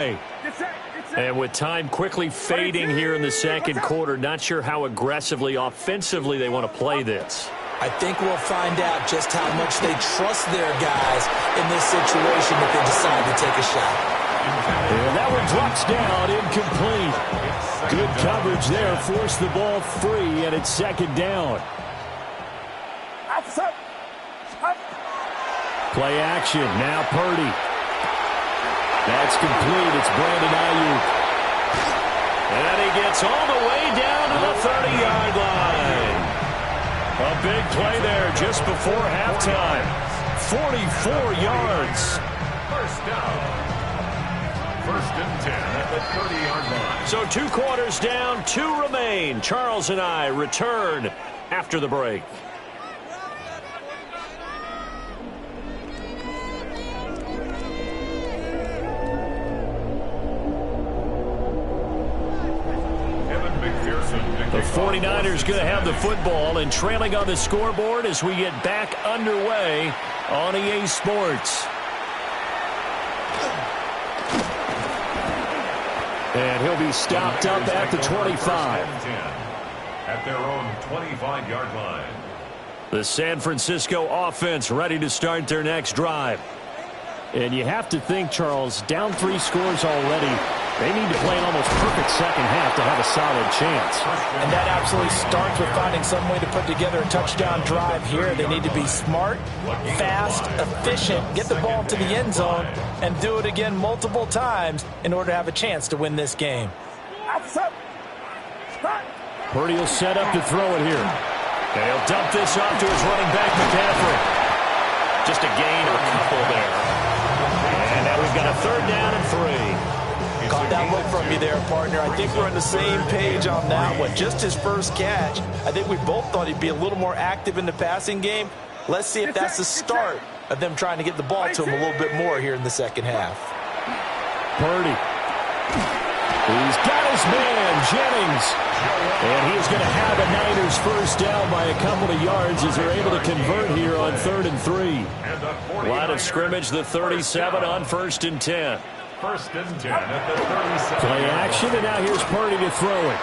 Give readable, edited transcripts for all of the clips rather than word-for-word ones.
And with time quickly fading here in the second quarter, not sure how aggressively, offensively they want to play this. I think we'll find out just how much they trust their guys in this situation if they decide to take a shot. And that one drops down, incomplete. Good coverage there, forced the ball free, and it's second down. Play action, now Purdy. That's complete, it's Brandon Ayuk. And he gets all the way down to the 30-yard line. A big play there just before halftime. 44 yards. First down. First and 10 at the 30-yard line. So 2 quarters down, 2 remain. Charles and I return after the break. The 49ers going to have the football and trailing on the scoreboard as we get back underway on EA Sports. And he'll be stopped up at the 25. At their own 25-yard line. The San Francisco offense ready to start their next drive. And you have to think, Charles, down 3 scores already. They need to play an almost perfect second half to have a solid chance. And that absolutely starts with finding some way to put together a touchdown drive here. They need to be smart, fast, efficient, get the ball to the end zone, and do it again multiple times in order to have a chance to win this game. Purdy will set up to throw it here. And he'll dump this off to his running back, McCaffrey. Just a gain of a couple there. And now we've got a 3rd down and 3. Caught that look from you there, partner. I think we're on the same page on that one. Just his first catch. I think we both thought he'd be a little more active in the passing game. Let's see if that's the start of them trying to get the ball to him a little bit more here in the second half. Purdy. He's got his man, Jennings. And he's going to have a Niners first down by a couple of yards as they're able to convert here on 3rd and 3. Line of scrimmage, the 37 on 1st and 10. First and 10 at the 37. Play action, and now here's Purdy to throw it.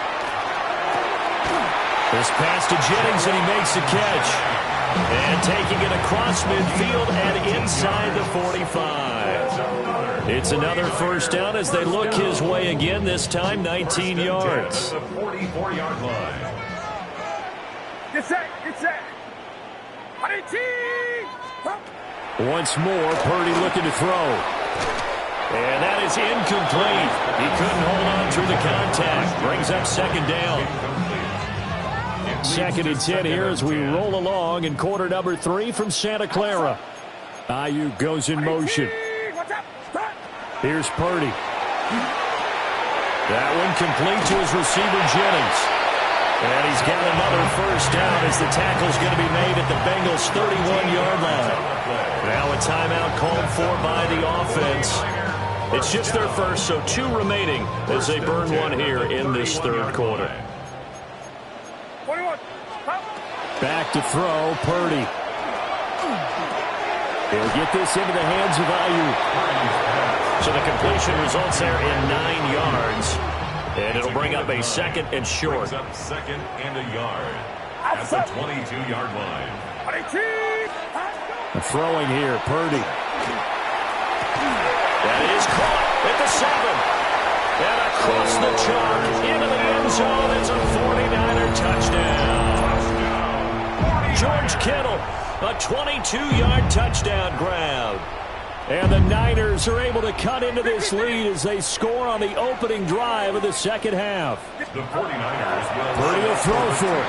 This pass to Jennings, and he makes the catch. And taking it across midfield and inside the 45. It's another first down as they look his way again, this time 19 yards. The 44-yard line. Get set. Once more, Purdy looking to throw. And that is incomplete. He couldn't hold on through the contact. Brings up second down. 2nd and 10 here as we roll along in quarter number 3 from Santa Clara. Ayuk goes in motion. Here's Purdy. That one complete to his receiver, Jennings. And he's got another first down as the tackle's going to be made at the Bengals' 31-yard line. Now a timeout called for by the offense. It's just their first, so 2 remaining as they burn one here in this 3rd quarter. Back to throw, Purdy. He'll get this into the hands of Ayuk. So the completion results there in 9 yards. And it'll bring up a 2nd and short. Brings up 2nd and a yard at the 22-yard line. Throwing here, Purdy. That is caught at the 7. And across the chalk into the end zone. It's a 49er touchdown. George Kittle, a 22-yard touchdown grab. And the Niners are able to cut into this lead as they score on the opening drive of the second half. The 49ers Purdy will throw for it.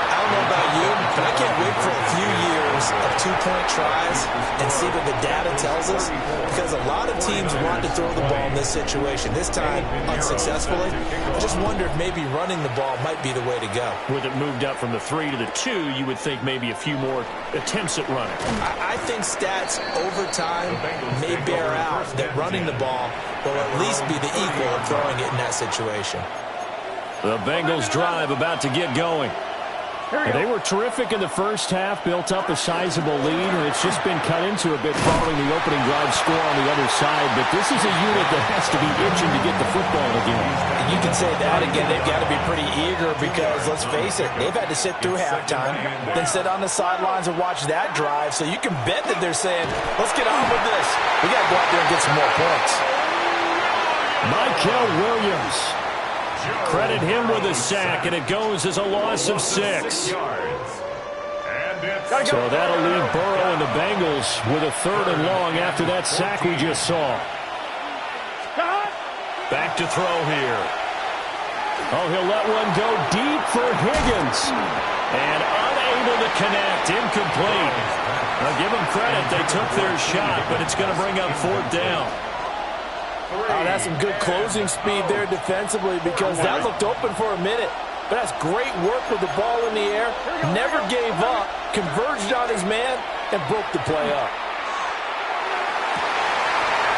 I don't know about you, but I can't wait for a few years of 2-point tries and see what the data tells us, because a lot of teams want to throw the ball in this situation. This time, unsuccessfully. I just wonder if maybe running the ball might be the way to go. With it moved up from the 3 to the 2, you would think maybe a few more attempts at running. I think stats over time may bear out that running the ball will at least be the equal of throwing it in that situation. The Bengals drive about to get going. They were terrific in the first half, built up a sizable lead, and it's just been cut into a bit following the opening drive score on the other side. But this is a unit that has to be itching to get the football again. And you can say that again. They've got to be pretty eager because, let's face it, they've had to sit through halftime, then sit on the sidelines and watch that drive. So you can bet that they're saying, let's get on with this. We got to go out there and get some more points. Michael Williams. Credit him with a sack, and it goes as a loss of 6. So that'll leave Burrow and the Bengals with a 3rd and long after that sack we just saw. Back to throw here. Oh, he'll let one go deep for Higgins. And unable to connect, incomplete. Now give them credit, they took their shot, but it's going to bring up 4th down. Oh, that's some good closing speed there defensively because that looked open for a minute. But that's great work with the ball in the air. Never gave up, converged on his man, and broke the play up.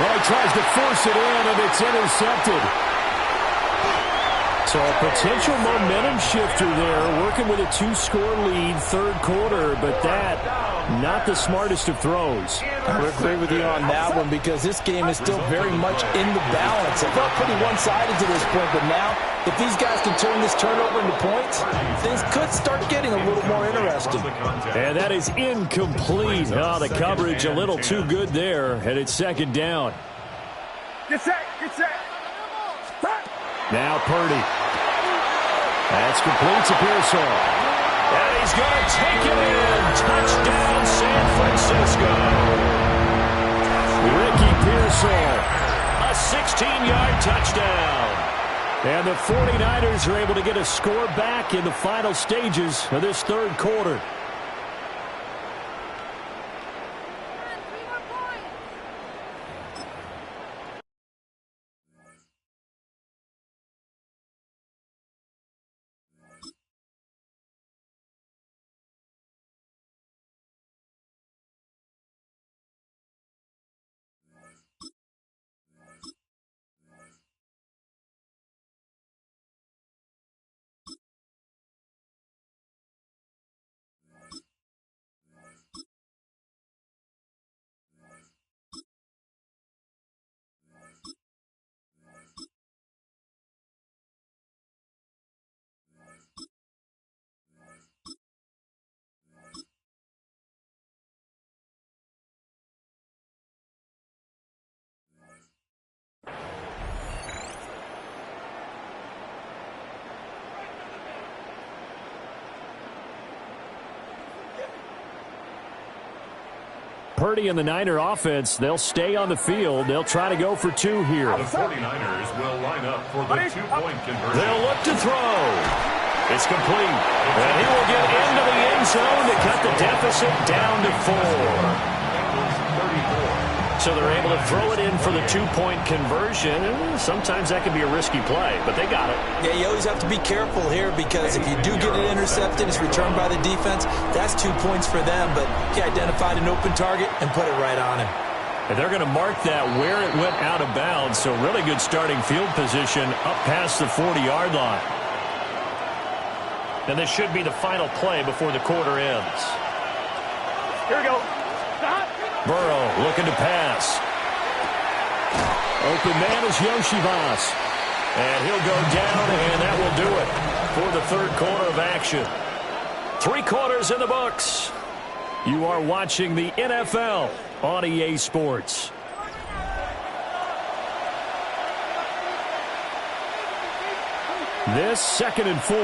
Well, he tries to force it in, and it's intercepted. So a potential momentum shifter there, working with a 2-score lead, 3rd quarter, but that, not the smartest of throws. I would agree with you on that one because this game is still very much in the balance. It felt pretty one-sided to this point, but now, if these guys can turn this turnover into points, things could start getting a little more interesting. And that is incomplete. Oh, the coverage a little too good there, and it's 2nd down. Get set, get set. Now Purdy. That's complete to Pearsall. And he's going to take it in. Touchdown, San Francisco. Ricky Pearsall. A 16-yard touchdown. And the 49ers are able to get a score back in the final stages of this 3rd quarter. Purdy and the Niner offense, they'll stay on the field. They'll try to go for 2 here. The 49ers will line up for the 2-point conversion. They'll look to throw. It's complete. And he will get into the end zone to cut the deficit down to 4. So they're able to throw it in for the 2-point conversion. Sometimes that can be a risky play, but they got it. Yeah, you always have to be careful here because if you do get it intercepted, it's returned by the defense. That's 2 points for them, but he identified an open target and put it right on him. And they're going to mark that where it went out of bounds, so really good starting field position up past the 40-yard line. And this should be the final play before the quarter ends. Here we go. Burrow looking to pass. Open man is Yoshivas. And he'll go down, and that will do it for the 3rd quarter of action. 3 quarters in the books. You are watching the NFL on EA Sports. This 2nd and 4.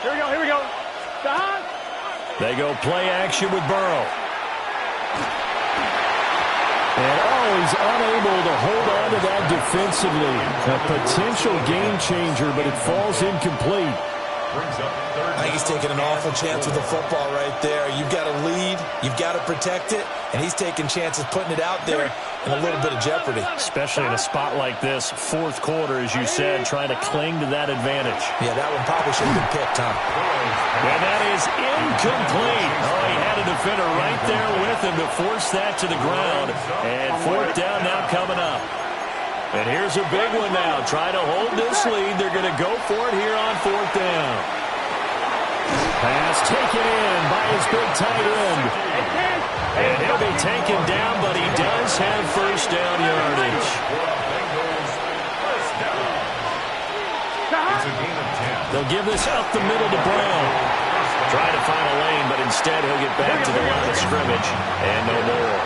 Here we go, here we go. They go play action with Burrow. And he's unable to hold on to that defensively. A potential game changer, but it falls incomplete. I think he's taking an awful chance with the football right there. You've got to lead, you've got to protect it, and he's taking chances putting it out there in a little bit of jeopardy. Especially in a spot like this, 4th quarter, as you said, trying to cling to that advantage. Yeah, that one probably should have been picked, Tom. And that is incomplete. Oh, he had a defender right there with him to force that to the ground. And 4th down now coming up. And here's a big one now. Trying to hold this lead. They're going to go for it here on 4th down. Pass taken in by his big tight end. And he'll be taken down, but he does have first down yardage. They'll give this up the middle to Brown. Trying to find a lane, but instead he'll get back to the line of scrimmage. And no more.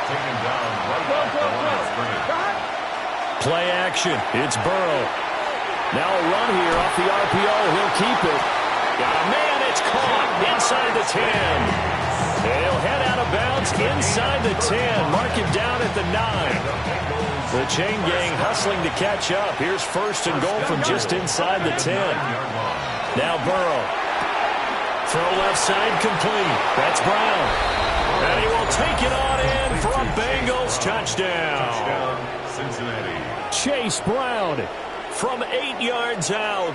Taken down right off the line of scrimmage. Play action. It's Burrow. Now a run here off the RPO. He'll keep it. Got a man. It's caught inside the 10. And he'll head out of bounds inside the 10. Mark him down at the 9. The chain gang hustling to catch up. Here's first and goal from just inside the 10. Now Burrow. Throw left side complete. That's Brown. And he will take it on in for a Bengals touchdown. Cincinnati. Chase Brown from 8 yards out.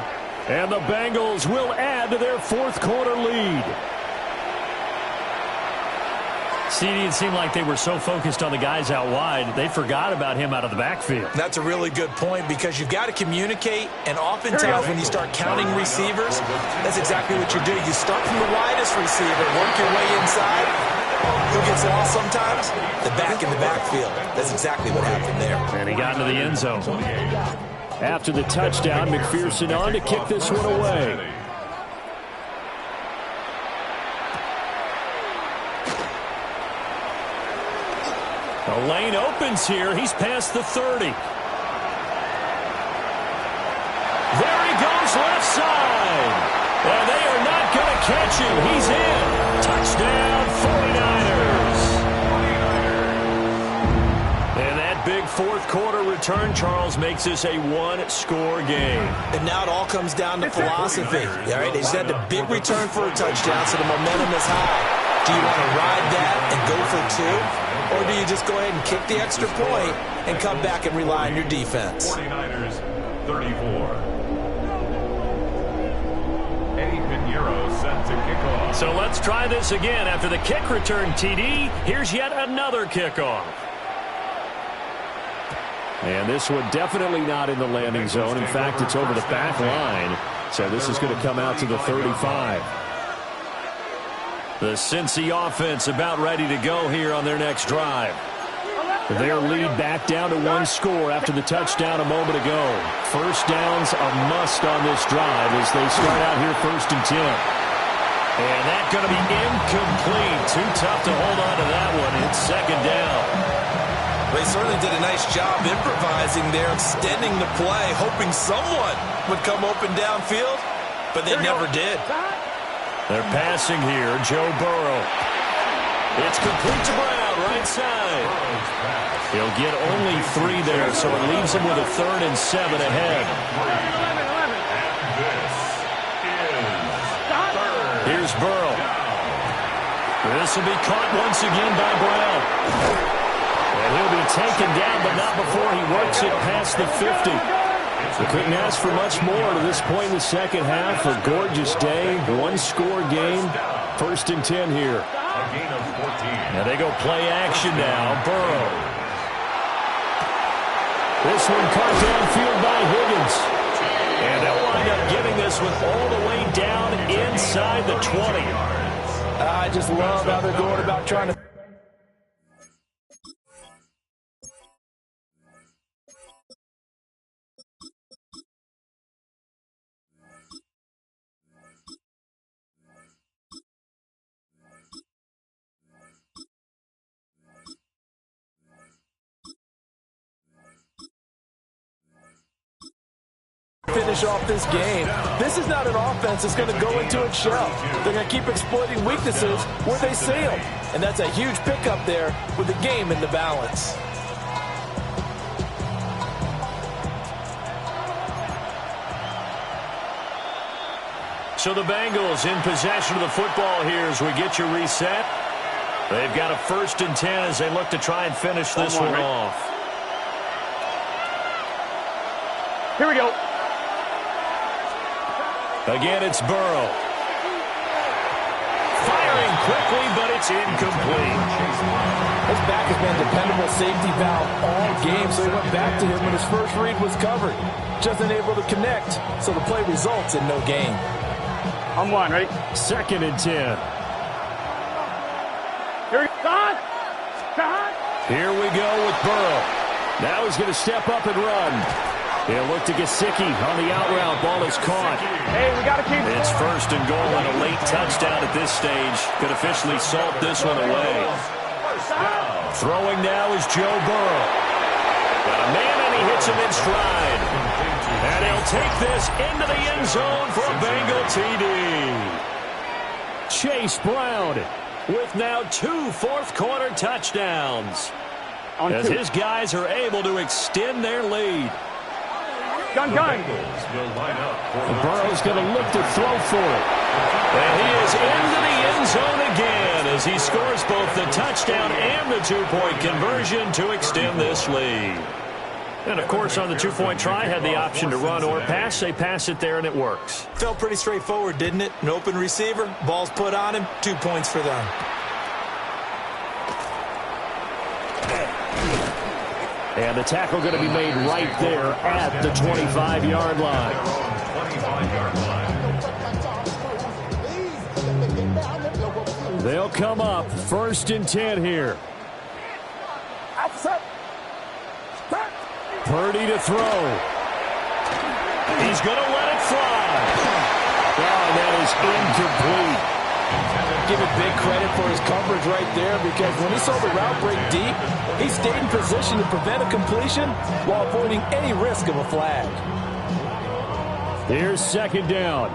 And the Bengals will add to their fourth quarter lead. CD, it seemed like they were so focused on the guys out wide, they forgot about him out of the backfield. That's a really good point because you've got to communicate, and oftentimes when you start counting receivers, that's exactly what you do. You start from the widest receiver, work your way inside. Who gets lost sometimes? The back in the backfield. That's exactly what happened there. And he got into the end zone. After the touchdown, McPherson on to kick this one away. The lane opens here. He's past the 30. There he goes left side. And they are not going to catch him. He's in. Touchdown 49ers. And that big fourth quarter return, Charles, makes this a one-score game. And now it all comes down to philosophy. All right, they just had the big return for a touchdown, so the momentum is high. Do you want to ride that and go for two? Or do you just go ahead and kick the extra point and come back and rely on your defense? 49ers, 34. Eddie Pinheiro set to kick off. So let's try this again. After the kick return TD, here's yet another kickoff. And this one definitely not in the landing zone. In fact, it's over the back line. So this is going to come out to the 35. The Cincy offense about ready to go here on their next drive. Their lead back down to one score after the touchdown a moment ago. First down's a must on this drive as they start out here first and 10. And that's going to be incomplete. Too tough to hold on to that one. It's second down. They certainly did a nice job improvising there, extending the play, hoping someone would come open downfield, but they never did. They're passing here. Joe Burrow. It's complete to Brown, right side. He'll get only 3 there, so it leaves him with a 3rd and 7 ahead. Here's Burrow. This will be caught once again by Brown. And he'll be taken down, but not before he works it past the 50. We couldn't ask for much more to this point in the second half. A gorgeous day, one-score game. First and 10 here. Now they go play action now. Burrow. This one caught downfield by Higgins. And they'll wind up getting this one all the way down inside the 20. I just love how they're going about trying to... finish off this game. This is not an offense that's going to go into its shell. They're going to keep exploiting weaknesses where they see them. And that's a huge pickup there with the game in the balance. So the Bengals in possession of the football here as we get you reset. They've got a 1st and 10 as they look to try and finish this one off. Here we go. Again, it's Burrow. Firing quickly, but it's incomplete. His back has been a dependable safety valve all game, so he went back to him when his first read was covered. Just unable to connect, so the play results in no gain. On one, ready? 2nd and 10. Here we go with Burrow. Now he's going to step up and run. He'll look to Gesicki on the out route. Ball is caught. Hey, we got to keep It's 1st and goal and a late touchdown at this stage. Could officially salt this one away. Throwing now is Joe Burrow. Got a man and he hits him in stride. And he'll take this into the end zone for a Bengal TD. Chase Brown with now 2 fourth-quarter touchdowns. As his guys are able to extend their lead. Gun. Burrow's going to look to throw for it. And he is into the end zone again as he scores both the touchdown and the 2-point conversion to extend this lead. And, of course, on the 2-point try, had the option to run or pass. They pass it there, and it works. Felt pretty straightforward, didn't it? An open receiver, ball's put on him, 2 points for them. And the tackle going to be made right there at the 25-yard line. They'll come up 1st and 10 here. Purdy to throw. He's going to let it fly. Oh, that is incomplete. Give it big credit for his coverage right there, because when he saw the route break deep, he stayed in position to prevent a completion while avoiding any risk of a flag. Here's 2nd down.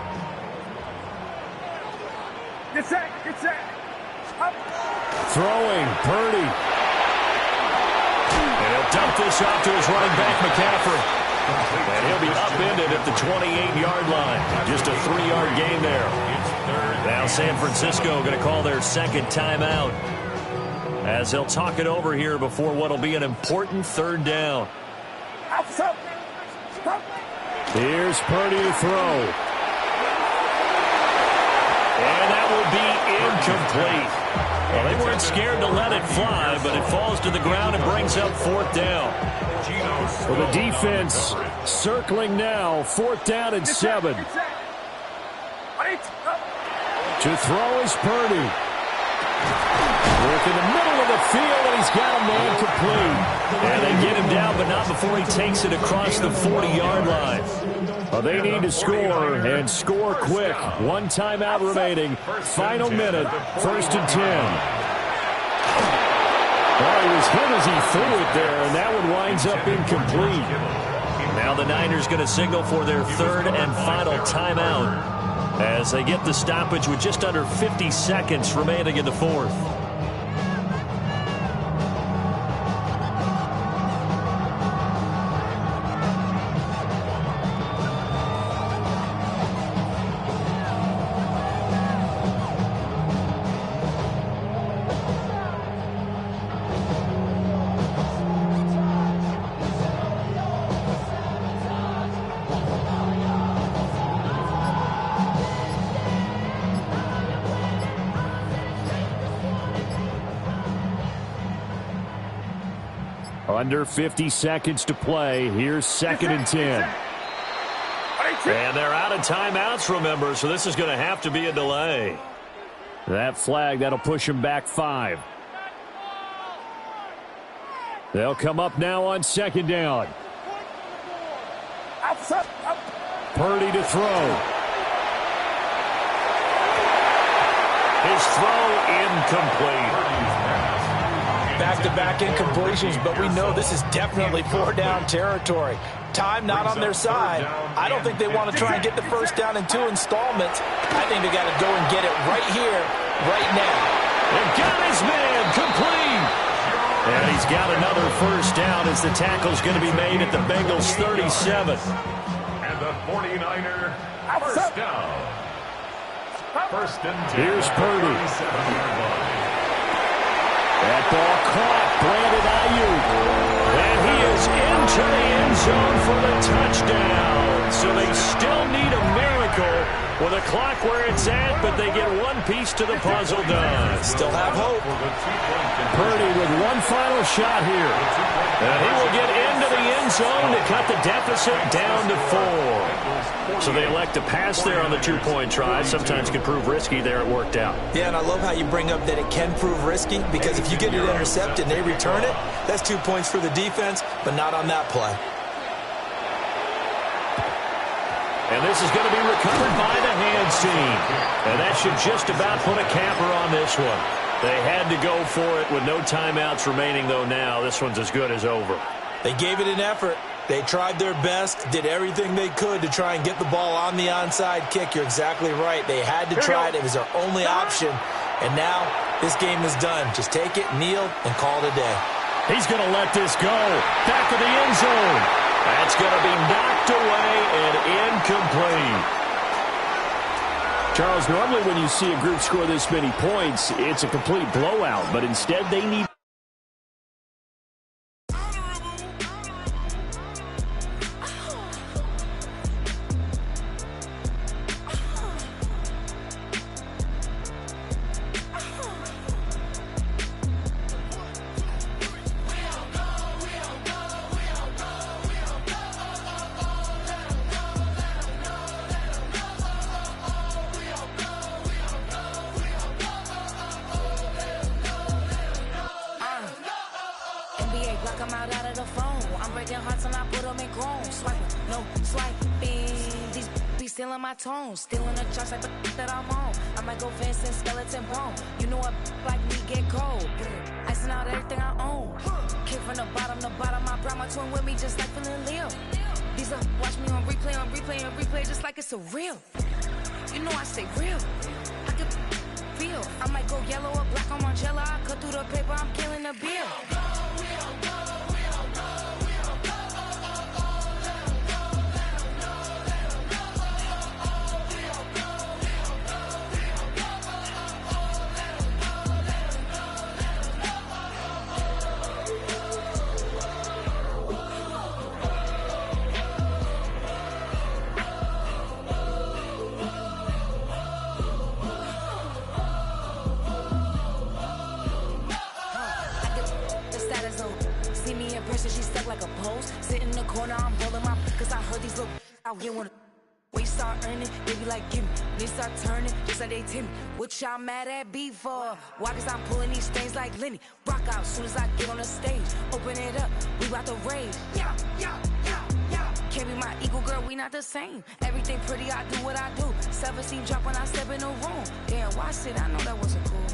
Get set. Throwing, Purdy. And he'll dump this off to his running back, McCaffrey. And he'll be upended at the 28-yard line. Just a 3-yard gain there. Now San Francisco going to call their 2nd timeout as they'll talk it over here before what will be an important 3rd down. Here's Purdy to throw. And that will be incomplete. Well, they weren't scared to let it fly, but it falls to the ground and brings up 4th down. Well, the defense circling now, 4th down and 7. To throw is Purdy. Work in the middle of the field, and he's got a man complete. And they get him down, but not before he takes it across the 40-yard line. Well, they need to score, and score quick. 1 timeout remaining. Final minute, 1st and 10. Well, he was hit as he threw it there, and that one winds up incomplete. Now the Niners going to signal for their 3rd and final timeout as they get the stoppage with just under 50 seconds remaining in the 4th. Under 50 seconds to play. Here's 2nd and 10. And they're out of timeouts, remember, so this is going to have to be a delay. That flag, that'll push him back 5. They'll come up now on 2nd down. Purdy to throw. His throw incomplete. Back-to-back incompletions, but we know this is definitely 4-down territory. Time not on their side. I don't think they want to try and get the 1st down in 2 installments. I think they got to go and get it right here, right now. They've got his man complete. And he's got another 1st down as the tackle's going to be made at the Bengals 37. And the 49er, 1st down. 1st and 10. Here's Purdy. That ball caught. Brandon Ayuk. And he is into the end zone for the touchdown. So they still need a miracle with a clock where it's at, but they get one piece to the puzzle done. Still have hope. Purdy with one final shot here. And he will get into the end end zone to cut the deficit down to 4. So they elect to pass there on the two-point try. Sometimes can prove risky. There it worked out. Yeah, and I love how you bring up that it can prove risky, because if you get it intercepted and they return it, that's 2 points for the defense, but not on that play. And this is going to be recovered by the hands team. And that should just about put a capper on this one. They had to go for it with no timeouts remaining, though now. This one's as good as over. They gave it an effort. They tried their best, did everything they could to try and get the ball on the onside kick. You're exactly right. They had to try it. It was their only option. And now this game is done. Just take it, kneel, and call it a day. He's going to let this go. Back of the end zone. That's going to be knocked away and incomplete. Charles, normally when you see a group score this many points, it's a complete blowout. But instead, they need... Tones, still in the charts like the that I'm on. I might go fast and skeleton bone. You know what like me get cold. Icing out everything I own. Kick from the bottom to bottom. I brought my twin with me just like feeling Leo. These up, watch me on replay, just like it's a real. You know I stay real. I can feel. I might go yellow or black on Margiela. I cut through the paper, I'm killing the bill. Out here wanna we start earning, they be like give me, they start turning, just like they tell me. What y'all mad at B for? Why? Cause I'm pulling these things like Lenny. Rock out soon as I get on the stage. Open it up, we about to rage. Yeah. Can't be my equal, girl, we not the same. Everything pretty, I do what I do. Self-esteem drop when I step in the room. Damn, watch it, I know that wasn't cool.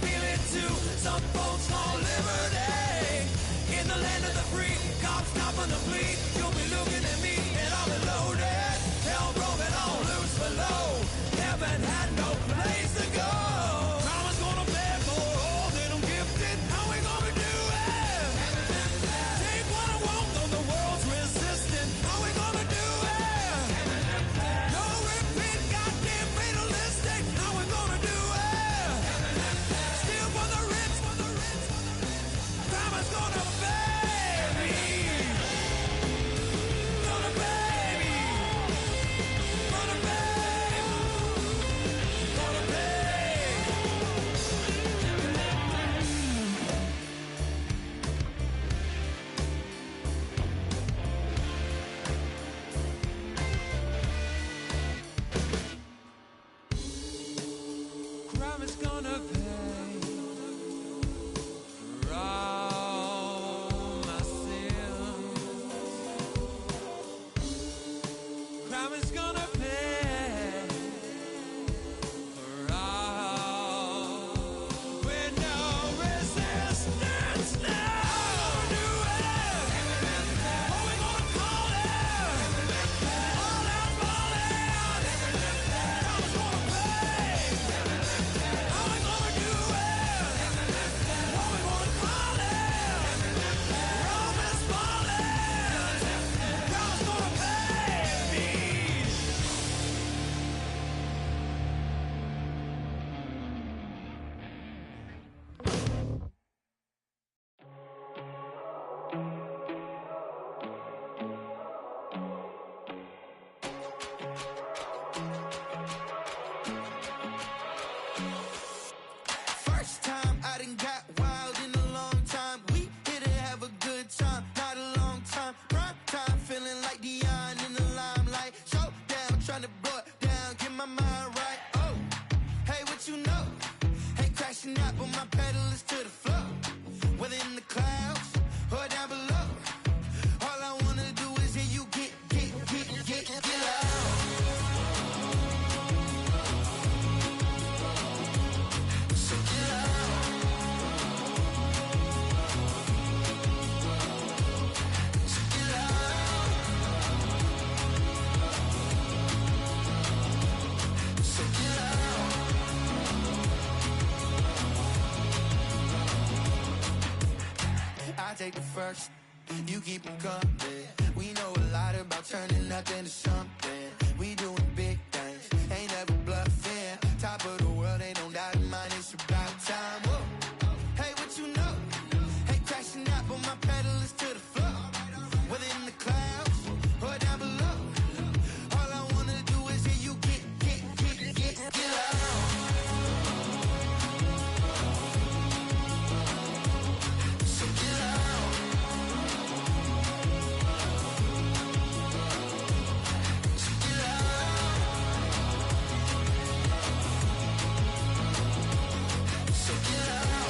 feel it too. Some folks call liberty. In the land of the free, cops stopping the fleet. You'll be looking at me and I'll be loaded. Hell broken on loose below. Haven't had no place to go. Mama's gonna beg for all that I'm gifted. How we gonna do it? Take what I want, though the world's resistant. How we gonna do it? No repeat, goddamn fatalistic. How we gonna do it? Steal for the rich, for the rich, for the rich. Mama's gonna pay me. Gonna pay me. Gonna pay. Gonna pay. Crime is gonna pay for all my sins. Crime is gonna pay for all with no resistance. Now do it. What we gonna call it? All out falling. Crime's gonna pay. How we gonna do it? What we gonna call it? Rome is falling. God's gonna pay me. First time I done got wild in a long time. We here to have a good time, not a long time. Prime time, feeling like Dion in the limelight. Showdown, trying to blow it down, get my mind right. Oh, hey, what you know? Ain't crashing out, but my pedal is to the floor. Whether in the clouds or down below, all I wanna do is hear you get loud. So get loud. So get loud. So get loud. I take the first, you keep them coming. We know a lot about turning nothing to something. We doing big things, ain't never bluffing. Top of the world, ain't no doubt in mine, it's about time. Whoa. Hey, what you know? Ain't crashing out, but my pedal is to the floor. Whether in the clouds or down below, all I wanna do is hear you get loud. So get loud. So get loud. So get loud. Get loud. So get loud.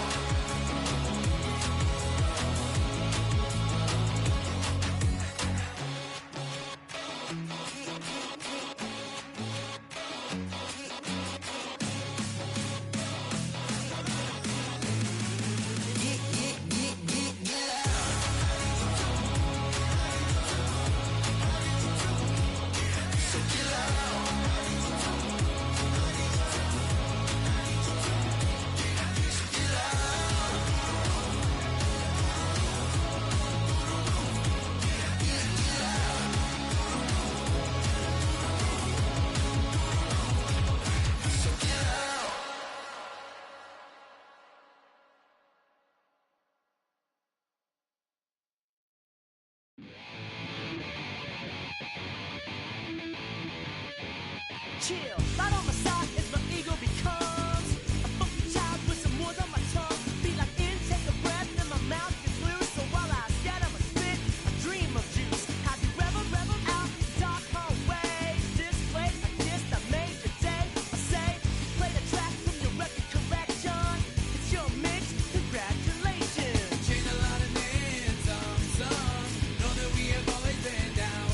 So get loud. Get loud. So get loud. Chill, right on my side as my ego becomes a funky child with some words on my tongue. Feel like in, take a breath, and my mouth gets loose. So while I scatter my spit, I dream of juice. Have you revel out dark hallways? This way, I guess I made your day. I say, play the track from your record collection. It's your mix, congratulations. Chain a lot of names, some know that we have always been down.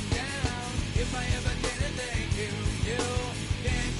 If I ever get a thank you, can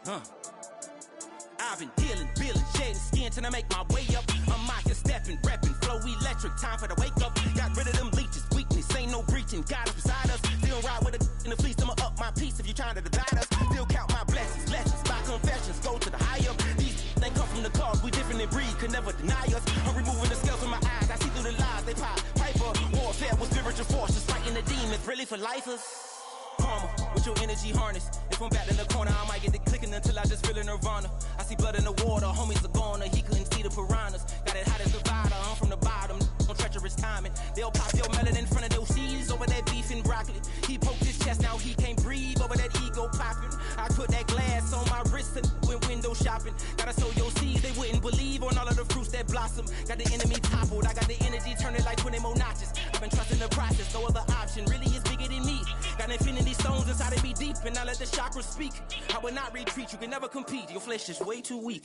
I've been dealing, shedding skin till I make my way up. I'm mocking, stepping, repping, flow electric. Time for the wake up. Got rid of them leeches, weakness, ain't no breaching. God is beside us. Still ride with a in the fleece. I'ma up my piece if you trying to divide us. Still count my blessings, lessons, by confessions. Go to the high up. These they come from the cause. We different in breed, could never deny us. I'm removing the scales from my eyes. I see through the lies. They pop piper. Warfare with spiritual forces, fighting the demons. Really for lifers. Karma, with your energy harness. If I'm back in the corner, I might get it clicking until I just feel a nirvana. I see blood in the water, homies are gone, he couldn't see the piranhas. Got it hot as divider, I'm from the bottom, on treacherous timing. They'll pop your melon in front of those seeds over that beef and broccoli. He poked his chest, now he can't breathe over that ego popping. I put that glass on my wrist and went window shopping. Gotta sow your seeds, they wouldn't believe on all of the fruits that blossom. Got the enemy toppled, I got the energy turning like 20 more notches. I've been trusting the process, no other option really is bigger than me. Got infinity stones inside of me deep, and I let the chakras speak. I will not retreat, you can never compete. Your flesh is way too weak.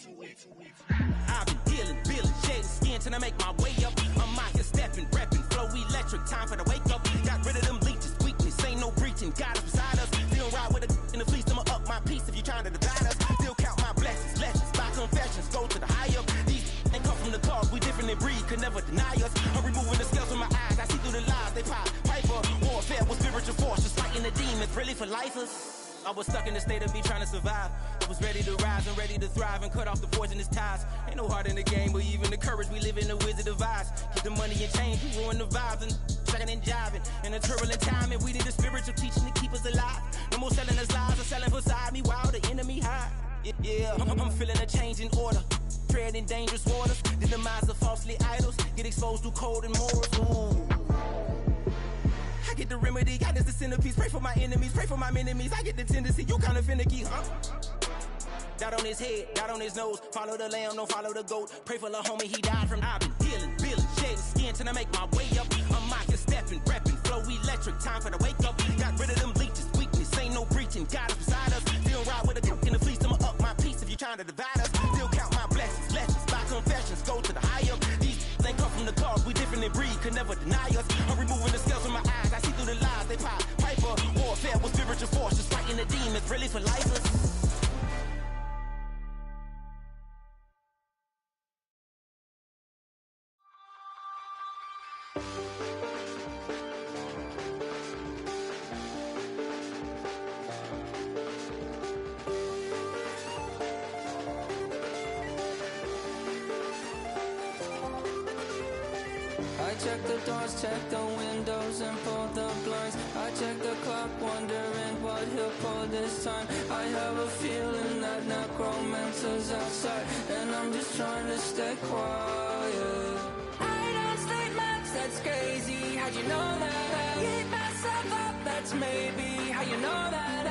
I've been dealing, shedding skin till I make my way up. I'm mocking, stepping, repping, flow electric. Time for the wake up. Got rid of them leeches, weakness, ain't no breaching. God is beside us. Still ride with a in the fleece. I'ma up my piece if you trying to divide us. Still count my blessings, lessons, by confessions. Go to the high up. These ain't come from the cause. We different in breed, could never deny us. I'm removing the scales from my eyes. I see through the lies. They pop piper. Warfare with spiritual forces, fighting the demons. Really for lifers. I was stuck in the state of me trying to survive. I was ready to rise and ready to thrive and cut off the poisonous ties. Ain't no heart in the game, but even the courage we live in the wizard of Oz. Get the money and change, we ruin the vibes and tracking and jiving. In a turbulent time, and we need a spiritual teaching to keep us alive. No more selling us lies or selling beside me while the enemy hide. Yeah, I'm feeling a change in order. Treading dangerous waters. The demise of falsely idols. Get exposed through code and morals. Ooh. I get the remedy, God is the centerpiece. Pray for my enemies, pray for my enemies. I get the tendency, you kinda finicky, huh? Dot on his head, dot on his nose. Follow the lamb, don't follow the goat. Pray for the homie, he died from. I've been dealing, shedding skin till I make my way up. I'm mocking, stepping, repping, flow electric. Time for the wake up. Got rid of them leeches, weakness, ain't no breaching. God is beside us. Still ride with a cook in the fleece. I'ma up my piece if you trying to divide us. Still count my blessings, lessons, by confessions. Go to the high up. These ain't come from the cause. We different in breed, could never deny us. I'm removing the scales from my eyes. I see through the lies. They pop piper. Warfare with spiritual forces, fighting the demons. Really for lifers. Check the doors, check the windows, and pull the blinds. I check the clock, wondering what he'll pull this time. I have a feeling that necromancer's outside, and I'm just trying to stay quiet. I don't sleep much, that's crazy. How'd you know that? I keep myself up, that's maybe how you know that.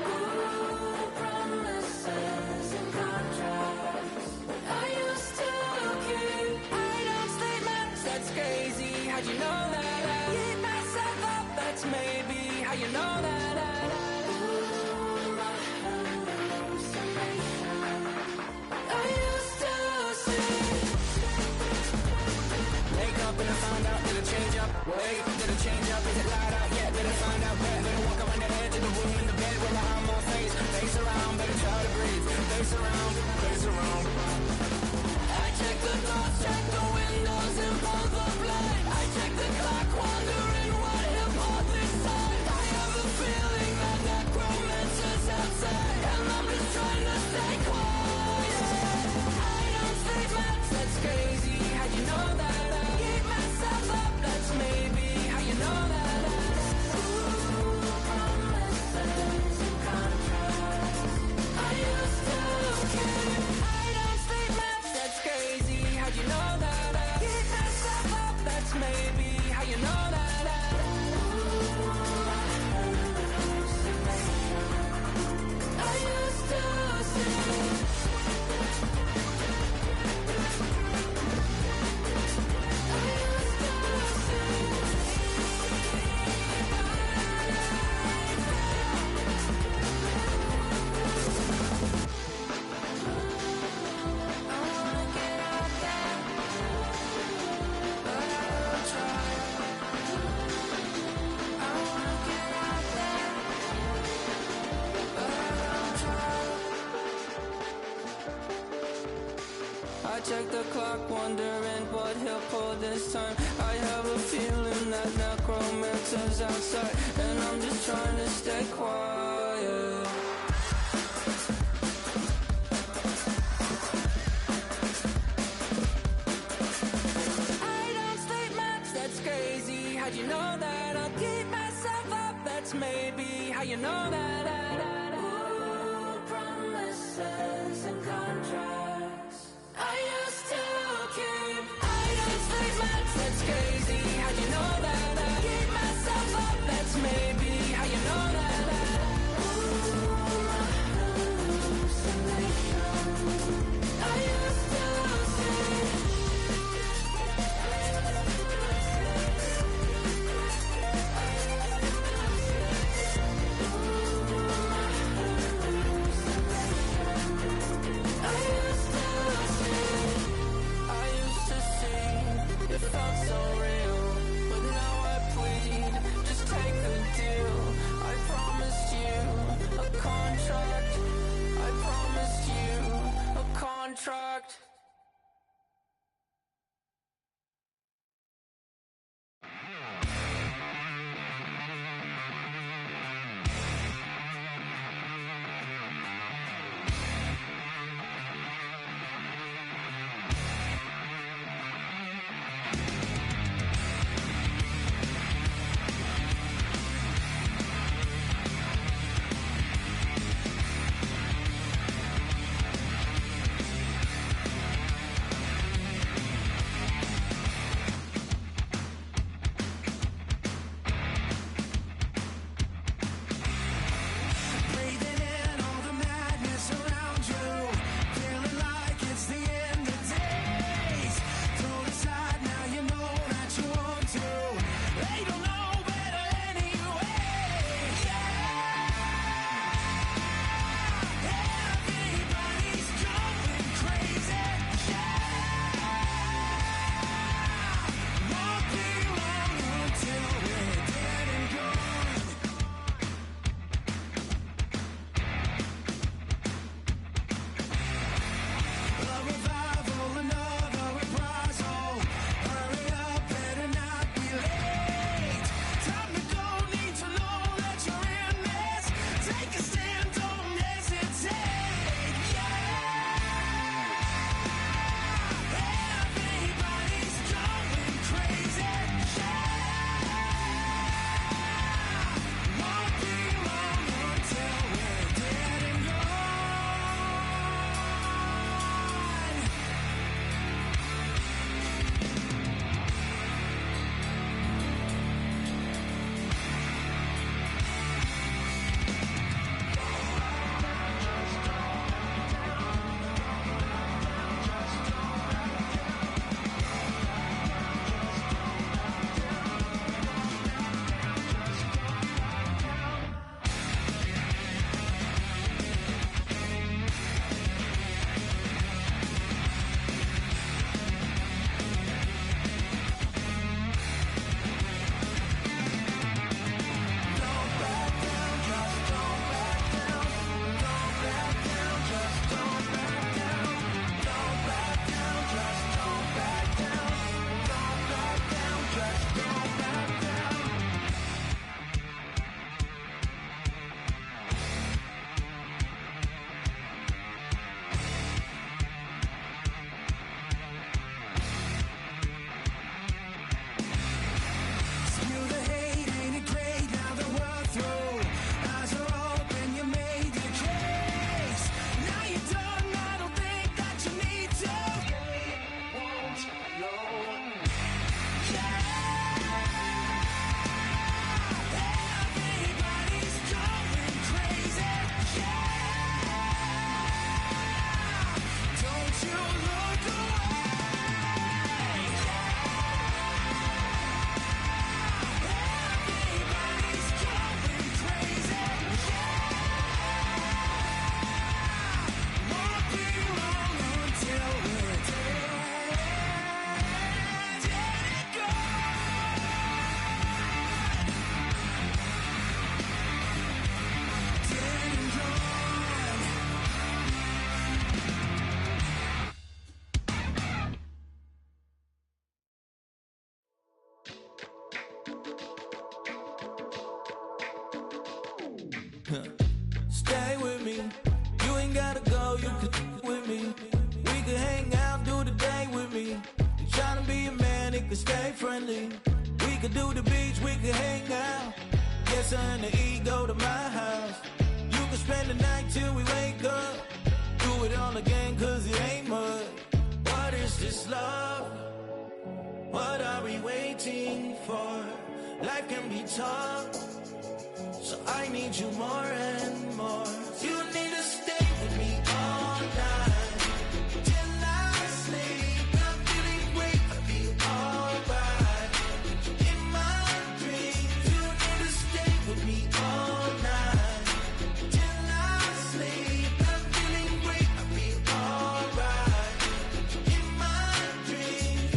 Ooh, promises and contracts I used to keep. I don't sleep much, that's crazy. How'd you know that? I keep myself up, that's maybe how you know that. Ooh, my hallucination I used to see. Wake up and I find out, did it change up? Wait, did it change up? Is it light out yet? Did I find out where? Better walk around the edge of the room in the bed with my arm on my face. Face around, better try to breathe. Face around, face around. I check the doors, check the windows, and pull the blind. I check the clock, wondering what he'll pull this time. I have a feeling that necromancer's outside, and I'm just trying to stay quiet. I don't sleep much, that's crazy. How'd you know that? I keep myself up, that's maybe how you know that. Ooh, promises and contracts I used to keep. I don't sleep much, that's crazy. How'd you know that? I keep myself up, that's maybe how you know check the clock, wondering what he'll pull this time. I have a feeling that necromancer's outside, and I'm just trying to stay quiet. I don't sleep much, that's crazy. How'd you know that? I'll keep myself up, that's maybe how you know that. Ooh, promises and contracts I used to keep. I don't sleep much, that's crazy. How'd you know that? I'll keep myself up, that's maybe how you know that. Ooh, my hallucination I used to see. It felt so real, but now I plead, just take the deal. Stay with me. You ain't gotta go, you could with me. We could hang out, do the day with me. You tryna be a man, it could stay friendly. We could do the beach, we could hang out. Yes, her and the E go to my house. You could spend the night till we wake up. Do it all again, cause it ain't mud. What is this love? What are we waiting for? Life can be tough, so I need you more and more. You need to stay with me all night till I sleep. I'm feeling great, I'll be alright. In my dreams, you need to stay with me all night till I sleep. I'm feeling great, I'll be alright. In my dreams.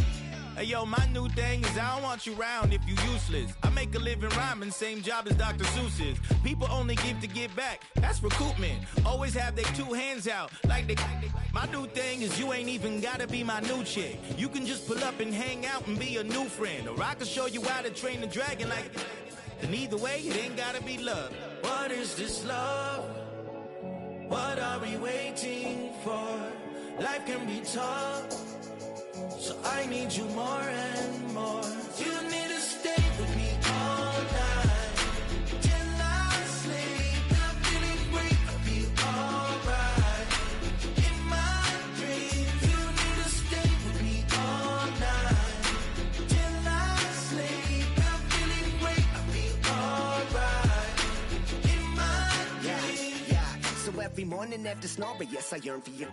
Hey yo, my new thing is I don't want you around if you useless. I make a living rhyming, same job as Dr. Seuss's. People only give to get back, that's recoupment. Always have their two hands out, like they. My new thing is you ain't even gotta be my new chick. You can just pull up and hang out and be a new friend. Or I can show you how to train the dragon like. And either way, it ain't gotta be love. What is this love? What are we waiting for? Life can be tough, so I need you more and more. You need to stay with me all night till I sleep. I'm feeling great, I'll be alright. In my dreams, you need to stay with me all night till I sleep. I'm feeling great, I'll be alright. In my dreams. Yeah. So every morning after snoring, yes, I yearn for you.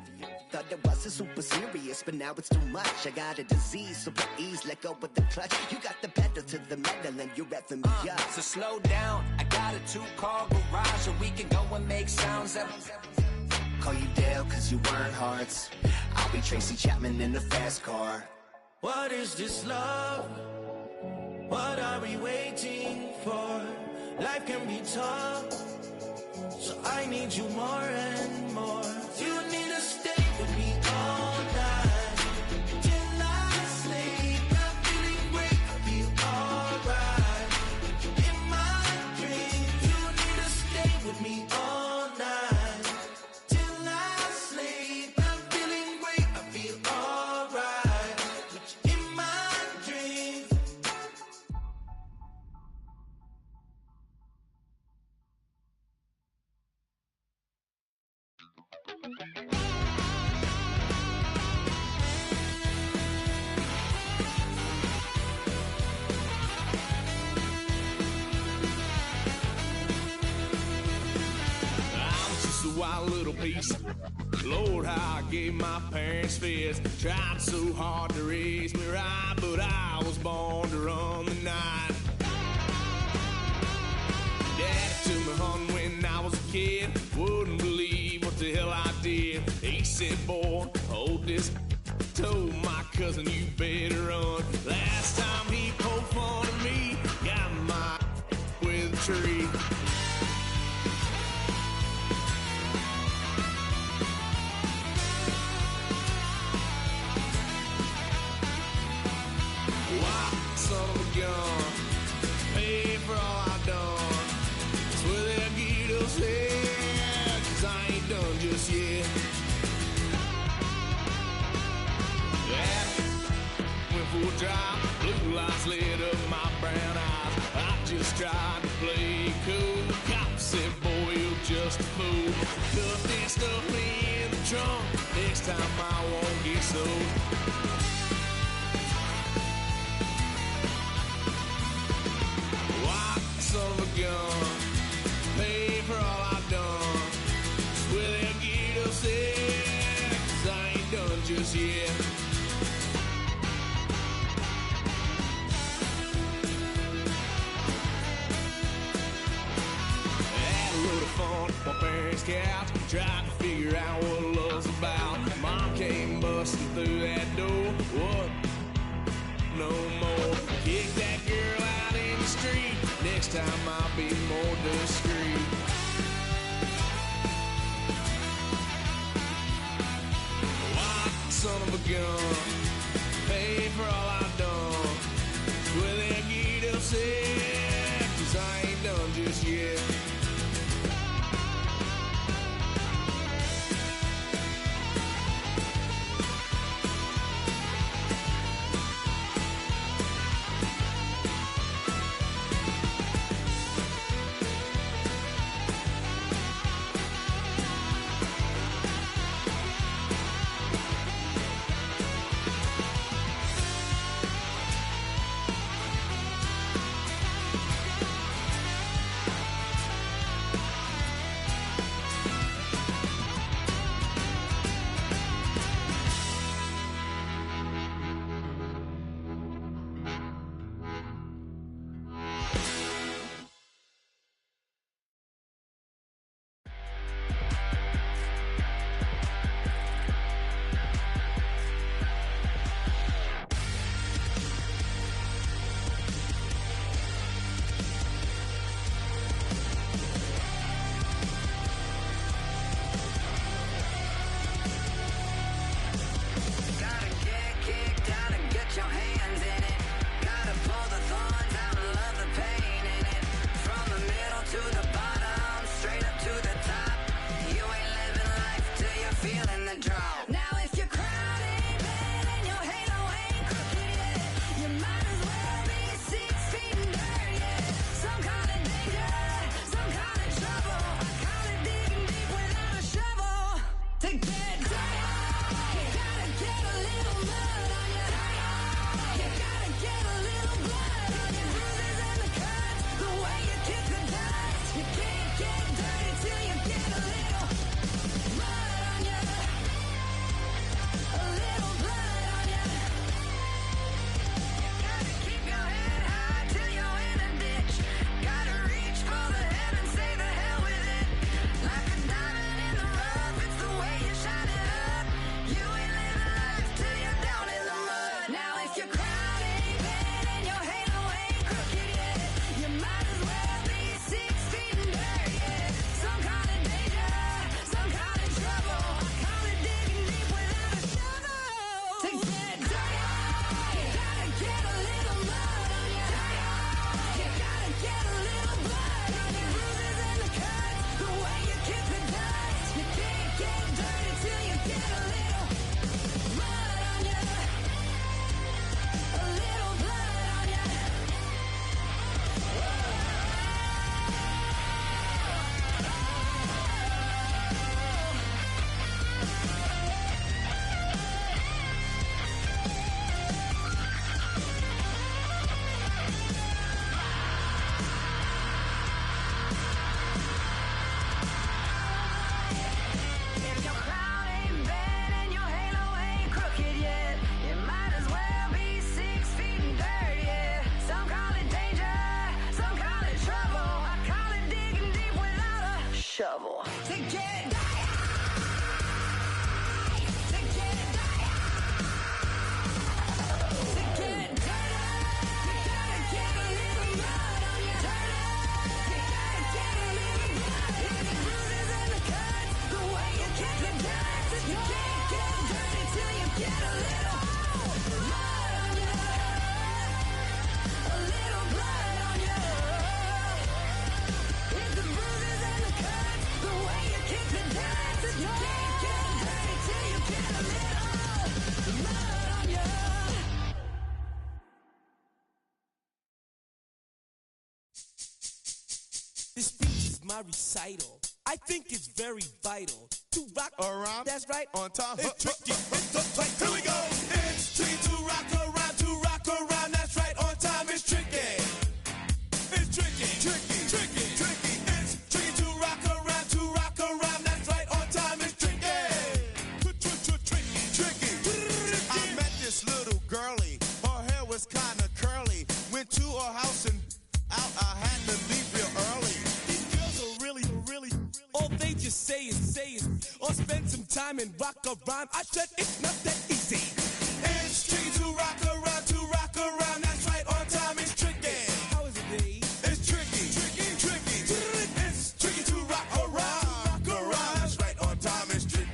Thought it wasn't super serious, but now it's too much. I got a disease, so please let go with the clutch. You got the pedal to the metal and you're revving me up. So slow down, I got a 2-car garage, so we can go and make sounds up. Call you Dale, cause you weren't hearts. I'll be Tracy Chapman in a fast car. What is this love? What are we waiting for? Life can be tough, so I need you more and more. You need to stay with me all night till I sleep. I'm feeling great, I'll be alright. In my dreams, you need to stay with me all night till I sleep. I'm feeling great, I'll be alright. In my dreams. Wild little piece. Lord, how I gave my parents fist. Tried so hard to raise me right, but I was born to run the night. Daddy took me hunting when I was a kid. Wouldn't believe what the hell I did. He said, boy, hold this. Told my cousin, you better run. Last time he poked fun of me, got my with a tree. Son of a gun, pay for all I done. Swear they'll get us here, cause I ain't done just yet. Yeah, went for a drive, blue lights lit up my brown eyes. I just tried to play cool. Cop said, boy, you're just a fool. Cut this stuff in the trunk, next time I won't get so. Son of a gun, pay for all I done. Well, they'll get us there, cause I ain't done just yet. Had a load of fun on my parents' couch, trying to figure out what love's about. Mom came busting through that door. What? No more. Kick that girl out in the street. Next time I'll be more discreet. Why, son of a gun, pay for all I done. Well, they'll get upset, cause I ain't done just yet. This speech is my recital. I think it's very vital to rock around. That's right. On time. It's tricky. It's the play. Here we go. It's tricky to rock around, to rock around. That's right. On time. It's tricky. It's tricky. Tricky. Tricky. Tricky. It's tricky to rock around, to rock around. That's right. On time. It's tricky. Tricky. Tricky. I met this little girlie. Her hair was kind of curly. Went to her house and out. I had to leave real early. These girls are really, all they just say is, or spend some time and rock a rhyme. I said it's not that easy. It's tricky to rock around, to rock around. That's right, on time. It's tricky. How is it, B? It's tricky. Tricky. Tricky. It's tricky to rock around, rock around. That's right, on time. It's tricky.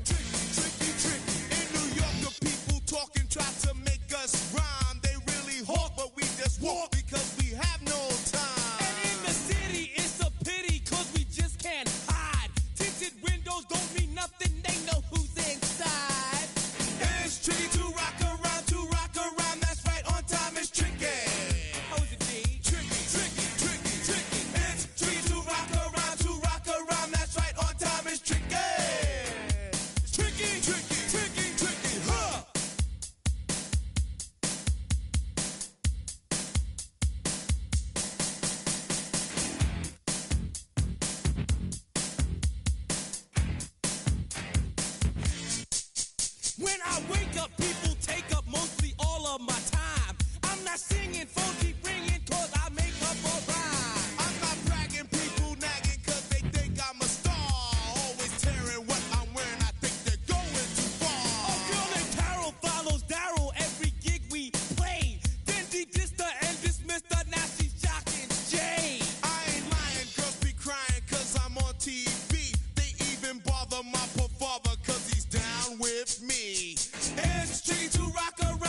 Tricky. In New York, the people talking try to make us rhyme. They really hawk, but we just walk because we have no time. And in the city, it's a pity, cause we just can't hide. Tinted windows don't mean nothing, they know who's inside. It's tricky to rock around, to rock around. That's right, on time. It's tricky. How is it, D? Tricky. It's tricky to rock around. That's right, on time. It's tricky. Tricky, huh? When I wake up, people take up mostly all of my time. I'm not singing, phone keep ringing, cause I make up a rhyme. I'm not bragging, people nagging, cause they think I'm a star. Always tearing what I'm wearing, I think they're going too far. A girl named Carol follows Daryl every gig we play. Then de-dissed her and dismissed her, now she's shocking Jay. I ain't lying, girls be crying, cause I'm on TV. They even bother my poor father, cause he's down with me. It's tricky to rock around,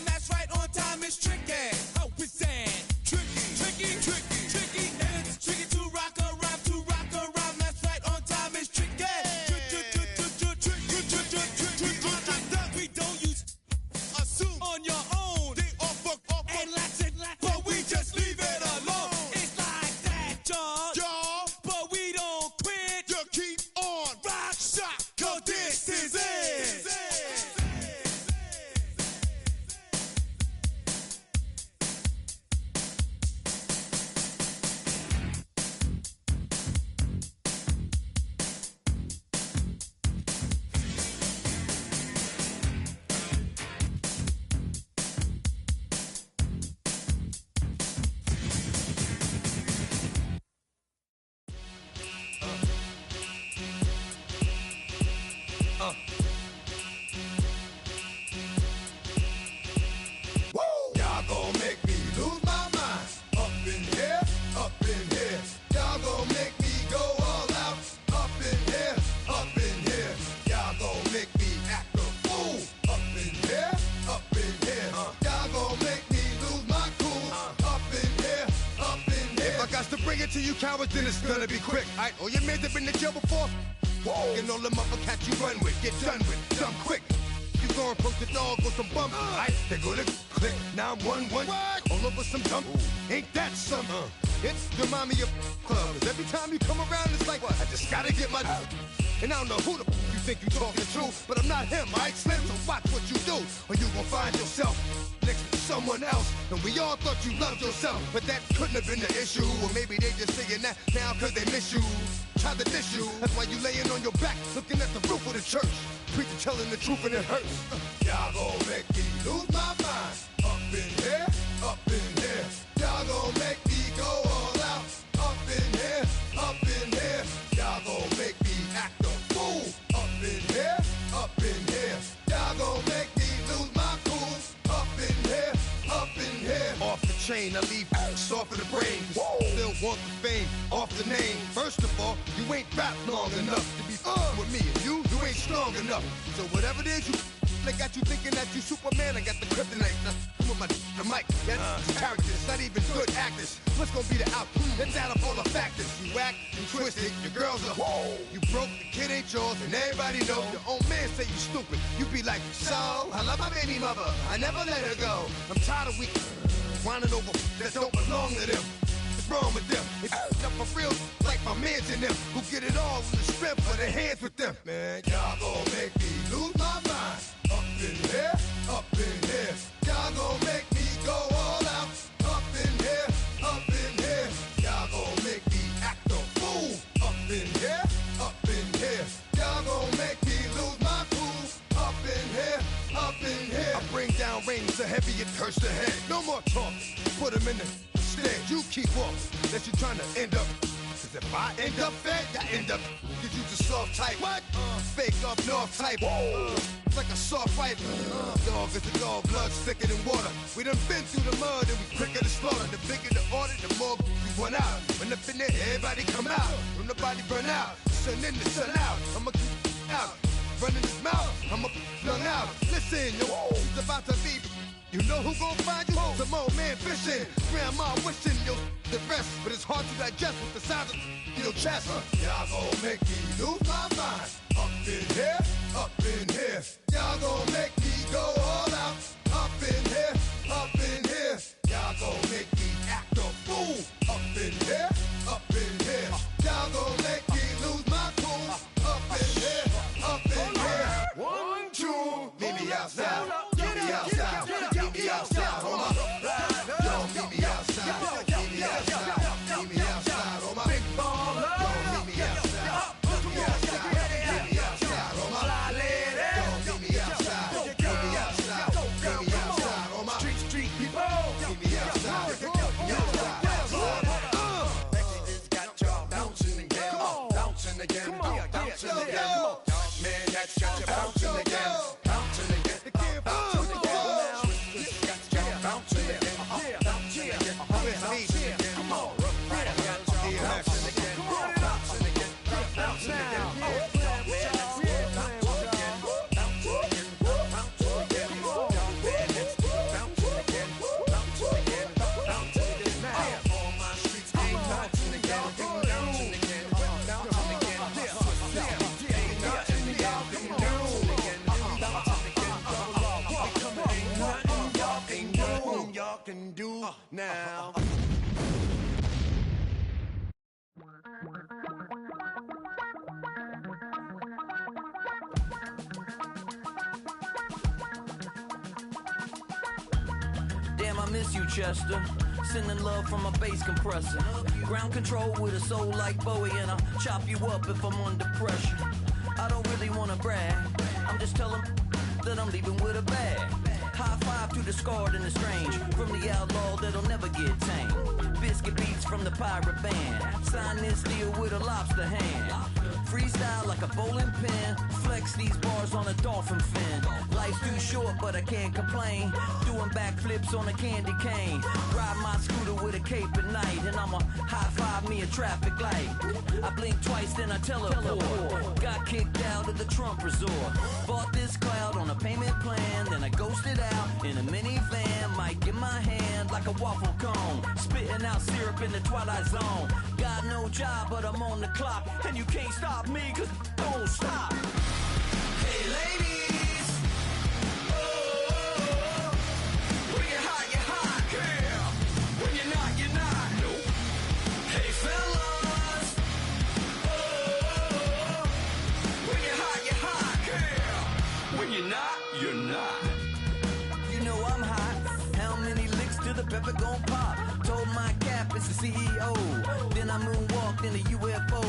that's right, on time. It's tricky. How is that? Tricky. It's tricky to rock around, that's right, on time. It's tricky. We don't use Assume on your own. they all fuck up, And lots, but we just leave it alone. It's like that, y'all. Y'all, But we don't quit. you keep on Rock, shock, cause this is it. Y'all gon' make me lose my mind. Up in here. Y'all gon' make me go all out. Up in here. Y'all gon' make me act a fool. Up in here. Y'all gon' make me lose my cool. Up in here. If I got to bring it to you cowards, then it's gonna be quick. Alright, all your men that been to jail before? Whoa. And all the motherfuckers you run with, get done with, done quick. You gon' approach the dog with some bump. Alright, they gonna click 911. All over some dump. Ain't that something? It's the mommy of club. 'Cause every time you come around, it's like, I just gotta get my. And I don't know who the you think you talking to, but I'm not him, alright, Slim? So watch what you do, or you gon' find yourself next to someone else. And we all thought you loved yourself, but that couldn't have been the issue. Or maybe they just saying that now cause they miss you. Try to diss you, that's why you laying on your back, looking at the roof of the church. Preacher telling the truth and it hurts. Y'all gon' make me lose my mind. Up in here. Y'all gon' make me go all out. Up in here. Y'all gon' make me act a fool. Up in here. Y'all gon' make me lose my cool. Up in here. Off the chain, I leave soft in the brain. Still want the fame, off the name. First of all, you ain't rap long enough to be with me. And you ain't strong enough. So whatever it is you they got you thinking that you Superman. I got the kryptonite. With my the mic. That's characters, not even good actors. What's gonna be the outcome? Let's add up all the factors. You whack, you twisted, your girls are you broke, the kid ain't yours, and everybody know. Your own man say you stupid. You be like, so I love my baby mother. I never let her go. I'm tired of whining over that don't belong to them. them who get it all in the strength of their hands with them. Man, y'all gon' make me lose my mind. Up in here, up in here. Y'all gon' make me go all out. Up in here, up in here. Y'all gon' make me act a fool. Up in here, up in here. Y'all gon' make me lose my cool. Up in here, up in here. I bring down rain so heavy it hurts the head. No more talk, put them in the stand. You keep walking, that you trying to end up. Cause if I end up fed, I end up. Cause you just soft type. What? Fake up north type. It's like a soft fight. Dog is a dog, blood thicker than water. We done been through the mud and we quicker to slaughter. The bigger the order, the more we run out. When up in there, everybody come out. When the body burn out, sun in the sun out. I'ma keep out. Running his mouth, I'ma flung out. Listen, yo, it's about to be. You know who gon' find you? Some old man fishing. Grandma wishing you the best, but it's hard to digest with the sound of your chest. Y'all gon' make me lose my mind. Up in here, up in here. Y'all gon' make me go all out. Up in here, up in here. Y'all gon' make me act a fool. Up in here, up in here. Y'all gon' make me lose my cool. Up in here, up in here. 1, 2, meet me outside. Meet me outside. Meet me outside. Hold up. Don't meet me outside. Meet me outside. Meet me outside. Hold up. Big baller. Don't meet me outside. Meet me outside. Meet me outside. Hold up. Don't meet me outside. Meet me outside. Meet me outside. Hold up. Street people. Meet me outside. Meet me outside. Got y'all bouncing again. Bouncing again. Bouncing again. Man, that's got you bouncing again. Bouncing again. Bouncing again. Bouncing again. Bouncing again. Bouncing again. Come on. Bouncing again. Bouncing again. Bouncing again. Can do now. Damn, I miss you, Chester. Sending love from a bass compressor. Ground control with a soul like Bowie, and I'll chop you up if I'm under pressure. I don't really wanna brag. I'm just telling that I'm leaving with a bag. High five to the scarred and the strange. From the outlaw that'll never get tamed. Biscuit beats from the pirate band. Sign this deal with a lobster hand. Freestyle like a bowling pin. Flex these bars on a dolphin fin. Life's too short, but I can't complain. Doing backflips on a candy cane. Ride my scooter with a cape at night. And I'ma high five me a traffic light. I blink twice, then I teleport. Got kicked out of the Trump resort. Bought this cloud on a payment plan. Then I ghosted out in a minivan. Might get my hand like a waffle cone. Spitting out syrup in the twilight zone. Got no job, but I'm on the clock. And you can't stop me, cause don't stop. Hey ladies, oh, when you're hot, girl. When you're not, you're not. Nope. Hey fellas, oh, when you're hot, girl. When you're not, you're not. You know I'm hot. How many licks till the pepper gon' pop? Told my cap it's the CEO. Then I moonwalked in a UFO.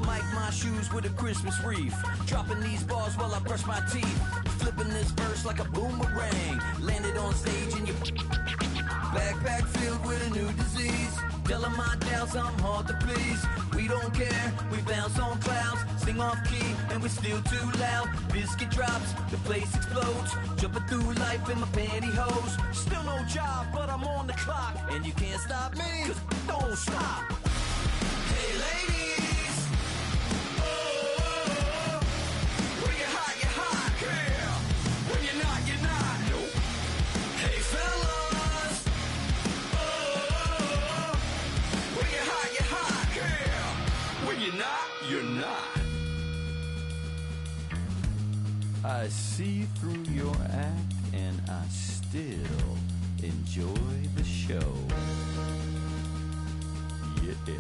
Mic my shoes with a Christmas wreath. Dropping these bars while I brush my teeth. Flipping this verse like a boomerang. Landed on stage in your backpack filled with a new disease. Telling my doubts I'm hard to please. We don't care, we bounce on clouds. Sing off key and we're still too loud. Biscuit drops, the place explodes. Jumping through life in my pantyhose. Still no job, but I'm on the clock. And you can't stop me, cause don't stop. Hey ladies, oh, when you're hot, girl. When you're not, you're not. Nope. Hey fellas, oh, when you're hot, girl. When you're not, you're not. I see through your act and I still enjoy the show. Yeah.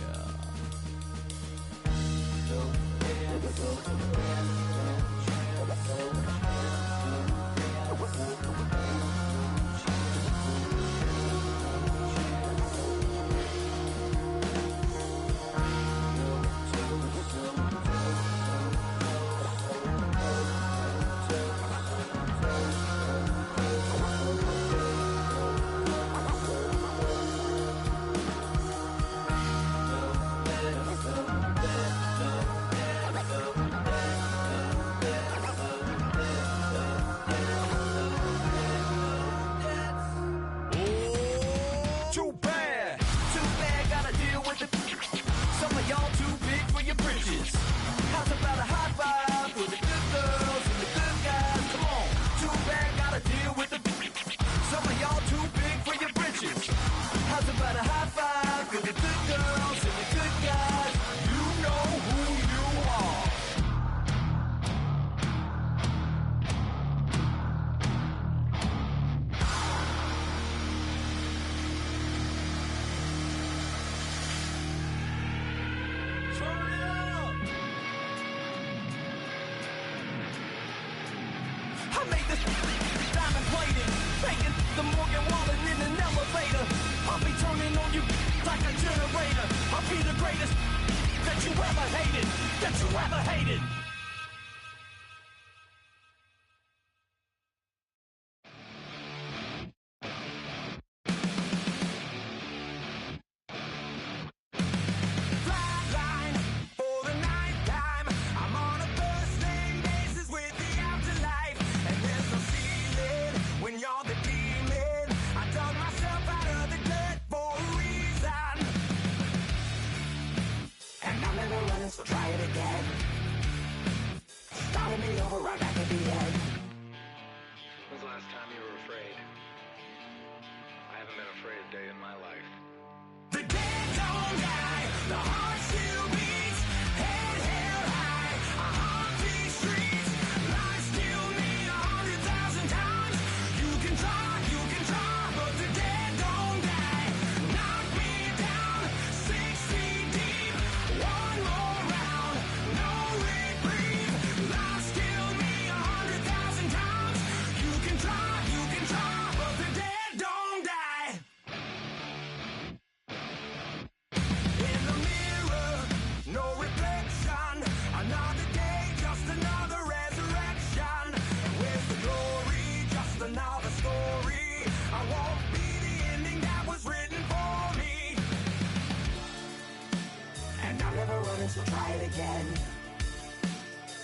So try it again.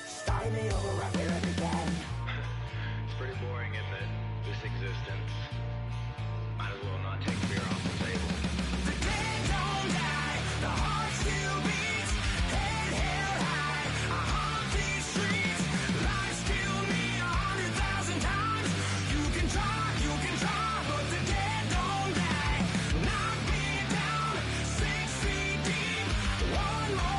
Start me over right where it began. It's pretty boring, isn't it? This existence. Might as well not take fear off the table. The dead don't die, the heart still beats. Head held high, I haunt these streets. Lies kill me 100,000 times. You can try, but the dead don't die. Knock me down 6 feet deep. One more.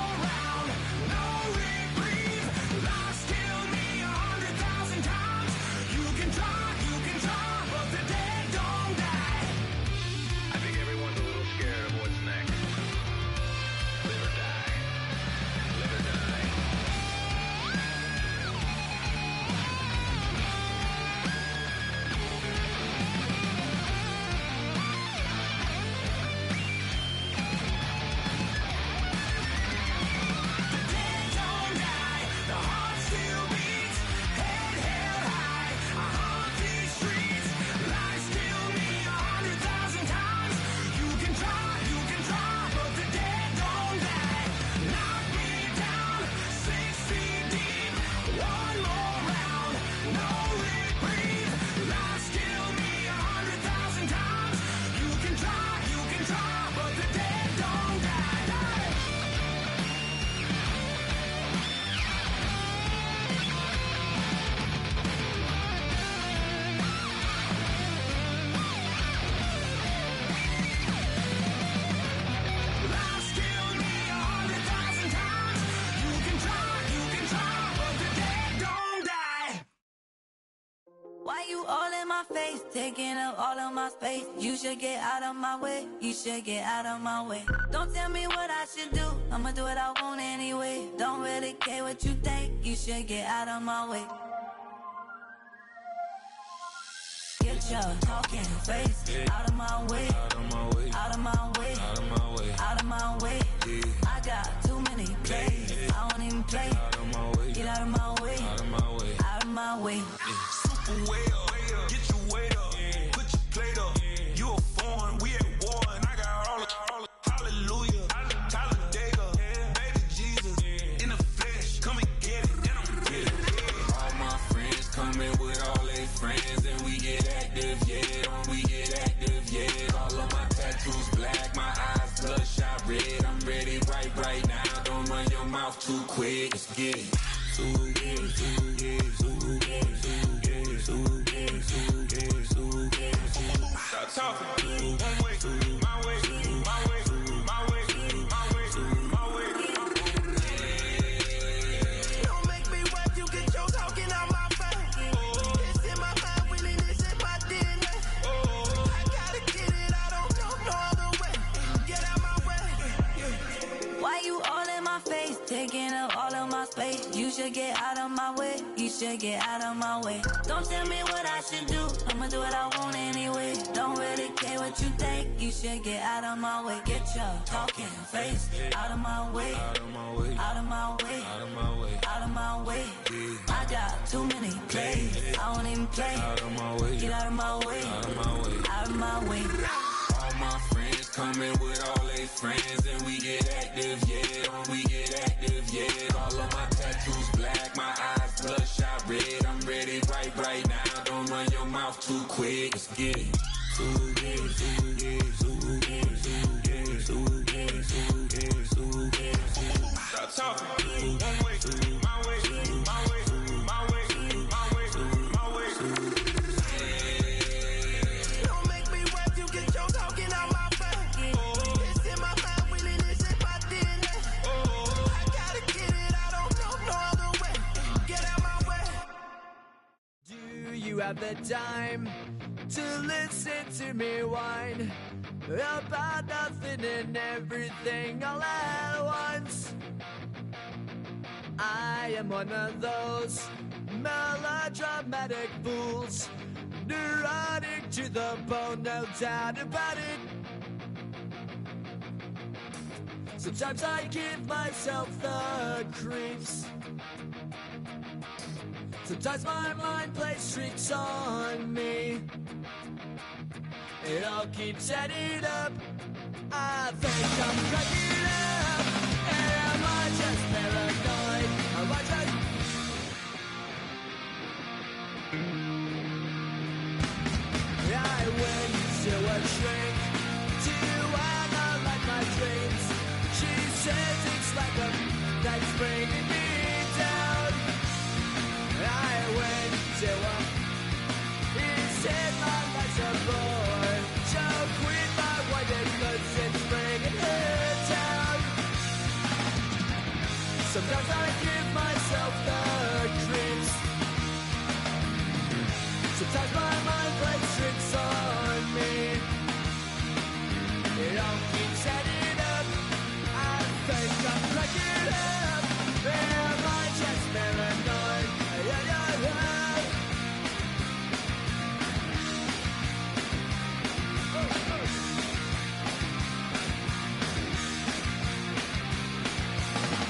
Taking up all of my space. You should get out of my way. You should get out of my way. Don't tell me what I I should do. I'ma do what I want anyway. Don't really care what you think. You should get out of my way. Get your talking face out of my way. Out of my way. Out of my way. Out of my way. Out of my way. I got too many plays. I don't even play. Out of my way. Get out of my way. Out of my way. Out of my way. Super way up. Get your weight up. Put your plate up. You a foreign. We at war. And I got all the hallelujah. Talladega. Baby Jesus. In the flesh. Come and get it. And I'm get it. All my friends coming with all their friends, and we get active, yeah. We get active, yeah. All of my tattoos black, my eyes bloodshot red. I'm ready right now. Don't run your mouth too quick. Let's get it. Stop talking. One way. My way. My way. My way. My way. My way. Don't make me wet, you get your talking out my face. It's in my mind, winning is in my DNA. I gotta get it, I don't know no other way. Get out my way. Why you all in my face, taking up all of my space? You should get out of my way. You should get out of my way. Don't tell me what I should do. I'ma do what I want anyway. Don't really care what you think. You should get out of my way. Get your talking face out of my way. Out of my way. Out of my way. Out of my way. Out of my way. I got too many plays. I don't even play. Out of my way. Get out of my way. Out of my way. Out of my way. All my friends coming with all their friends, and we get active, yeah. We get active, yeah. All of my tattoos black, my eyes bloodshot red. I'm ready right now. Don't run your mouth too quick. Let's get it. Stop talking. One way. My way. My way. My way. My way. My way. Don't make me wet, you get your talking out my face. It's in my mind, winning is in my DNA. I gotta get it, I don't know no other way. Get out my way. Do you have the time to listen to me whine about nothing and everything all at once? I am one of those melodramatic fools, neurotic to the bone, no doubt about it. Sometimes I give myself the creeps. Sometimes my mind plays tricks on me. It all keeps adding up. I think I'm cracking up. Am I just paranoid? Am I just... I went to a shrink to analyze my dreams. She says it's like a that's bringing me down. I went to a... He said my life's a bore. So quit my wife because it's bringing her down. Sometimes I give myself the creeps. Sometimes my mind plays tricks on me. It all keeps adding up. I think I'm cracking up. Am I just paranoid?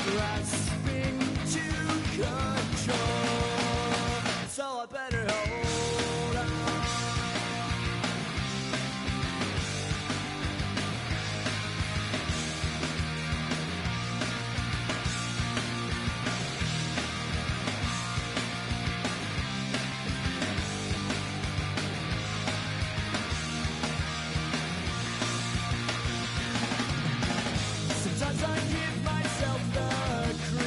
Grasping to control, so I better hold on. Sometimes I give myself the creeps.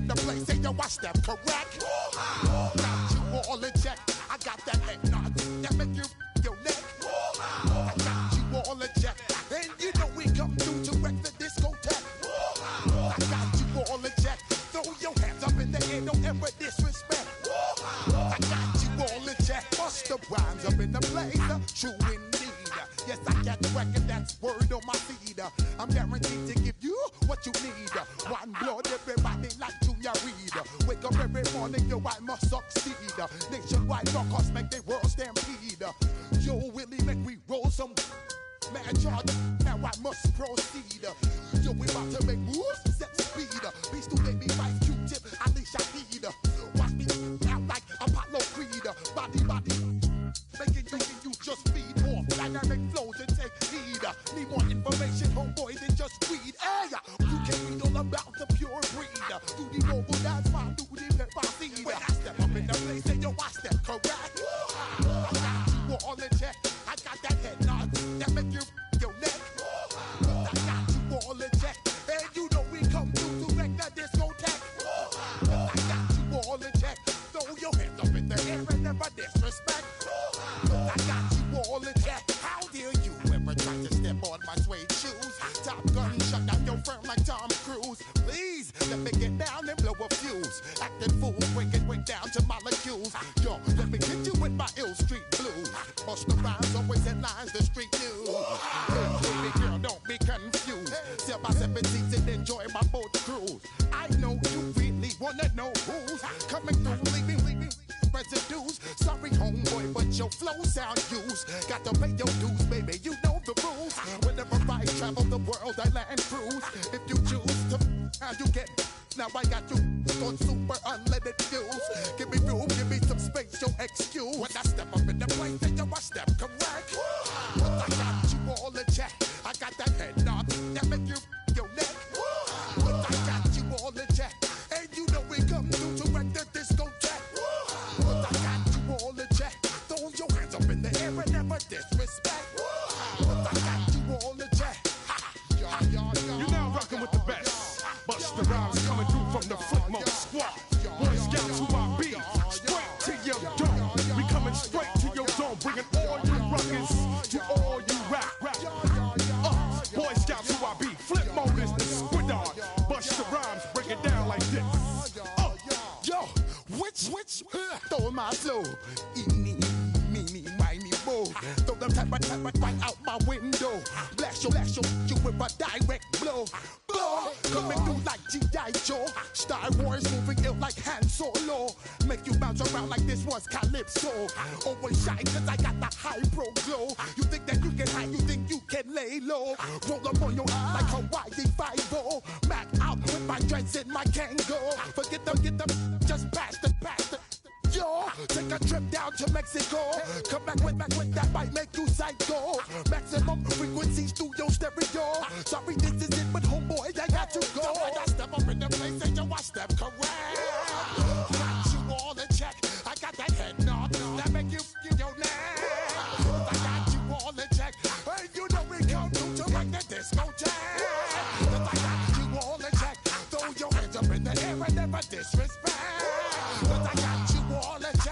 in the place, say yo, I step correct. Got you all in check. I got that head nod that make you your neck. I got you all in check, and you know we come through to wreck the discotheque. I got you all in check. Throw your hands up in the air, don't ever disrespect. I got you all in check. Bust the rhymes up in the place, true indeed. Yes, I got the record, that's word on my feed. I'm guaranteed to give you what you need. One blood, everybody like Junior Reed. Wake up every morning, yo, I must succeed. Nationwide rockers make the world stampede. Yo, Willie, make we roll some mad charge. Now I must proceed. Yo, we about to make moves, set speed. Beast to baby, fight Q-tip, Alicia Heed. Watch me out like Apollo Creed. Body, making you just feed more dynamic flows and take heed. Need more information, homeboy, than just read. Hey, you can read all about the pure breed. Do the mobile dance, fine, do the pepper seed. When I step up in the place, then yo, I step correct. I got you all in check. I got that head nod that make you your neck. I got you all in check, and you know we come through to wreck the discotheque. I got you all in check. Throw your hands up in the air and never disrespect. I got you all in check. How dare you ever try to step on my suede shoes? Top Gun shut down your firm like Tom Cruise. Please let me get down and blow a fuse. Acting fool, break it way down to molecules. Yo, let me hit you with my ill street blues. Bust the rhymes, always headlines the street news. Hey, baby girl, don't be confused. Sell my 17s and enjoy my boat cruise. I know you really wanna know who's coming through, leaving residues. Sorry, homeboy, but your flow sound used. Got to pay your dues, baby. You know the rules. Whenever I travel the world, I land cruise. If you choose to, how you get. Now I got you on super unleaded fuels. Give me room, give me some space, your excuse. When I step up in the place, then yo, I step correct. But I got you all in check. I got that head nod that make you your neck. But I got you all in check, and you know we come through to wreck the discotheque. But I got you all in check. Throw your hands up in the air and never disrespect. But I got you all in check. You're now rocking with the best. Bust the rhymes coming through from the Flipmode squad. Boy Scouts who I be, straight to your dome. We coming straight to your dome, bringing all you ruckus to all you rap. Boy Scouts who I be, Flipmode is the squid dog. Bust the rhymes, break it down like this. Yo, which, throw my flow. Eeny, meeny, miny, mo. Throw them type right out my window. Blast you with a direct blow. Coming through like G.I. Joe. Star Wars moving ill like Han Solo. Make you bounce around like this was Calypso. Always shine cause I got the high pro glow. You think that you can hide, you think you can lay low. Roll up on your eye like Hawaii 5-0. Mac out with my dreads in my Kango. Forget them, just pass the. Yo, take a trip down to Mexico. Come back with that might make you psycho. Maximum frequency studio stereo. Sorry, this is it, but homeboy, I got to go. I step up in the place and yo, I step correct. Got you all in check. I got that head nod that make you your neck. I got you all in check. And you know we come through to make the discotheque. I got you all in check. Throw your hands up in the air and never disrespect. I got you all in check.